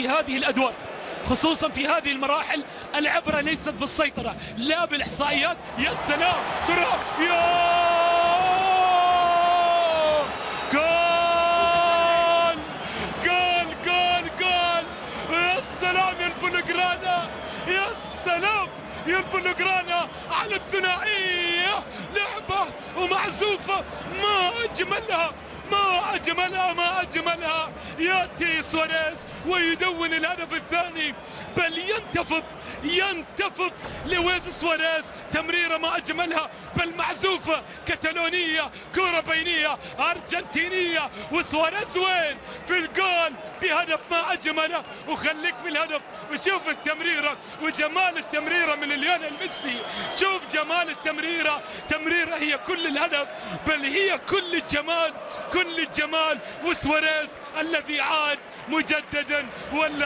في هذه الأدوار، خصوصا في هذه المراحل. العبرة ليست بالسيطرة لا بالإحصائيات. يا سلام، كرة، يا جول جول جول جول. يا سلام يا البلوغرانا، يا سلام يا البلوغرانا على الثنائية. لعبة ومعزوفة، ما أجملها ما أجملها ما أجملها. يأتي سواريز ويدون الهدف الثاني، بل ينتفض لويس سواريز. تمريرة ما أجملها، بل معزوفة كتالونية، كرة بينية أرجنتينية، وسواريز وين في الجول بهدف ما أجمله. وخليك من الهدف وشوف التمريرة وجمال التمريرة من ليونيل ميسي. شوف جمال التمريرة، تمريرة هي كل الهدف، بل هي كل الجمال كل الجمال. وسواريز الذي عاد مجددا ولا